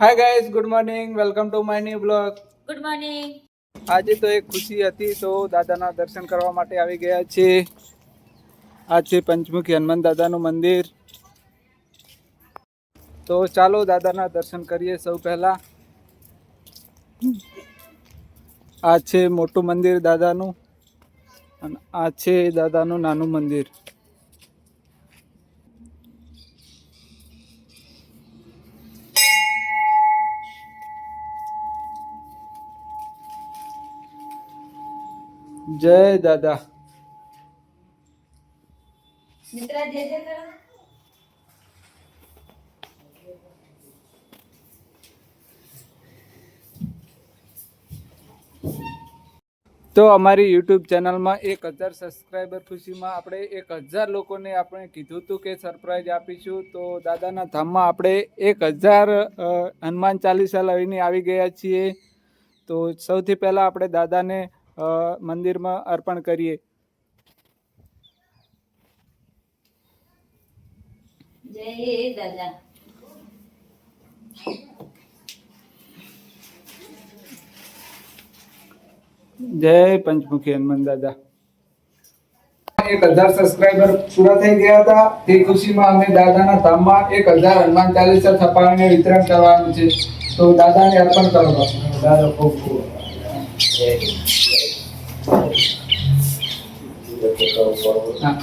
Hi guys, good morning, welcome to my new blog. Good morning. આજે તો એક ખુશી હતી, તો દાદાના દર્શન કરવા માટે આવી ગયા છે। આ છે પંચમુખી હનુમાન દાદાનું મંદિર। તો ચાલો દાદાના દર્શન કરીએ। સૌ પહેલા આ છે મોટું મંદિર દાદાનું, અને આ છે દાદાનું નાનું મંદિર। જય દાદા। મિત્રા જય જય કરો। તો અમારી યુટ્યુબ ચેનલમાં 1000 સબસ્ક્રાઈબર ખુશીમાં આપણે 1000 લોકોને આપણે કીધું હતું કે સરપ્રાઈઝ આપીશું। તો દાદાના ધામમાં આપણે 1000 હનુમાન ચાલીસા લઈને આવી ગયા છીએ। તો સૌથી પહેલાં આપણે દાદાને મંદિરમાં અર્પણ કરીએ। જય દાદા। જય પંચમુખી હનુમાન દાદા। 1000 સબસ્ક્રાઈબર પૂરા થઈ ગયા હતા, તે ખુશીમાં અમે દાદાના ધામમાં 1000 હનુમાન ચાલીસા છપાવીને વિતરણ કરવાનું છે। તો દાદાને અર્પણ કરો। દાદા ખૂબ ખૂબ હા।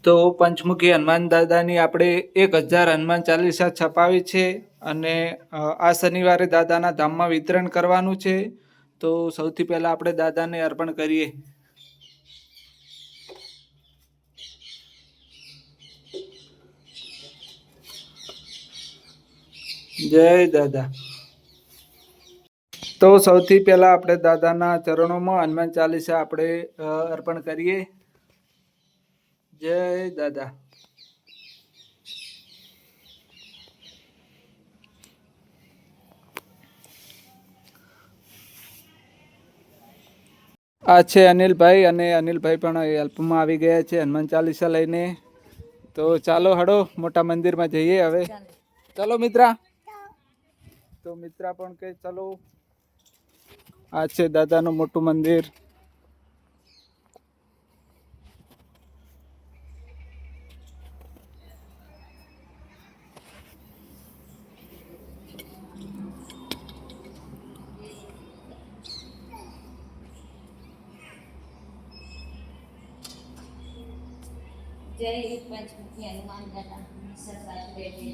તો પંચમુખી હનુમાન દાદાની આપણે 1000 હનુમાન ચાલીસા છપાવી છે, અને આ શનિવારે દાદાના ધામમાં વિતરણ કરવાનું છે। તો સૌથી પહેલા આપણે દાદાને અર્પણ કરીએ। જય દાદા। તો સૌથી પહેલા આપણે દાદાના ચરણોમાં હનુમાન ચાલીસા આપણે અર્પણ કરીએ। જય દાદા। આ છે અનિલભાઈ, અને અનિલભાઈ પણ હેલ્પમાં આવી ગયા છે હનુમાન ચાલીસા લઈને। તો ચાલો હડો મોટા મંદિરમાં જઈએ હવે। ચલો મિત્રા। તો મિત્રા પણ કે ચલો। આ છે દાદાનું મોટું મંદિર। જય પંચમુખી હનુમાન દાદા સરસાઈ બેઠે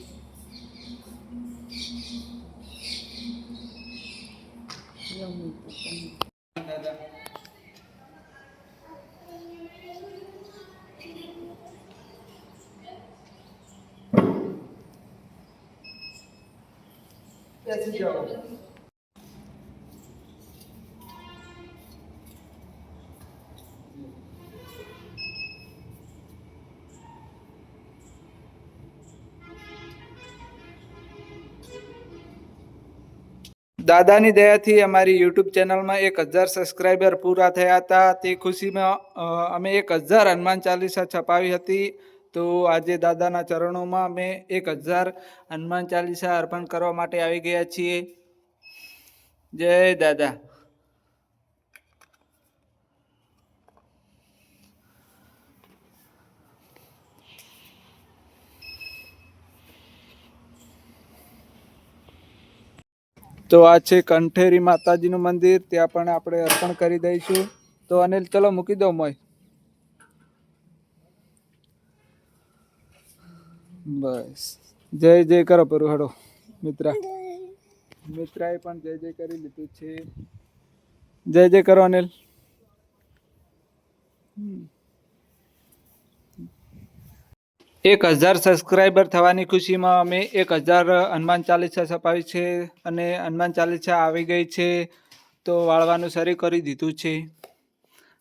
બેસી જાઓ। દાદાની દયાથી અમારી યુટ્યુબ ચેનલમાં 1000 સબસ્ક્રાઈબર પૂરા થયા હતા, તે ખુશીમાં અમે 1000 હનુમાન ચાલીસા છપાવી હતી। તો આજે દાદાના ચરણોમાં અમે 1000 હનુમાન ચાલીસા અર્પણ કરવા માટે આવી ગયા છીએ। જય દાદા। તો આ છે કંઠેરી માતાજીનું મંદિર, ત્યાં પણ આપણે અર્પણ કરી દઈશું। તો અનિલ ચલો મૂકી દો મોય। બસ જય જય કરો પરું હડો મિત્રા। મિત્રાએ પણ જય જય કરી લીધું છે। જય જય કરો અનિલ। 1000 સબસ્ક્રાઈબર થવાની ખુશીમાં અમે 1000 હનુમાન ચાલીસા છપાવી છે, અને હનુમાન ચાલીસા આવી ગઈ છે। તો વાળવાનું શરૂ કરી દીધું છે।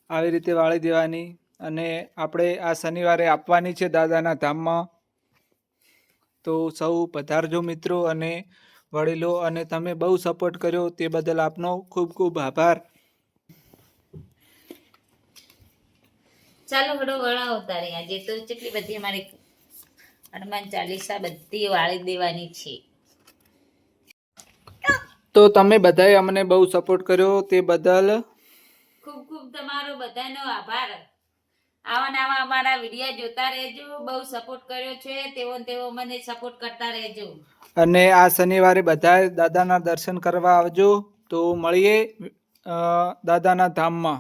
આવી રીતે વાળી દેવાની, અને આપણે આ શનિવારે આપવાની છે દાદાના ધામમાં। તો સૌ પધારજો મિત્રો અને વડીલો, અને તમે બહુ સપોર્ટ કર્યો તે બદલ આપનો ખૂબ ખૂબ આભાર. ચાલો હડો વળાવો તારે. આજે તો કેટલી બધી અમારી હનુમાન ચાલીસા બધી વાળી દેવાની છે. તો તમે બધાએ અમને બહુ સપોર્ટ કર્યો તે બદલ ખૂબ ખૂબ તમારો બધાનો આભાર. આવા ને આવા અમારા વિડીયો જોતા રહેજો. બહુ સપોર્ટ કર્યો છે તેવો મને સપોર્ટ કરતા રહેજો. અને આ શનિવારે બધાએ દાદાના દર્શન કરવા આવજો. તો મળીએ દાદાના ધામમાં.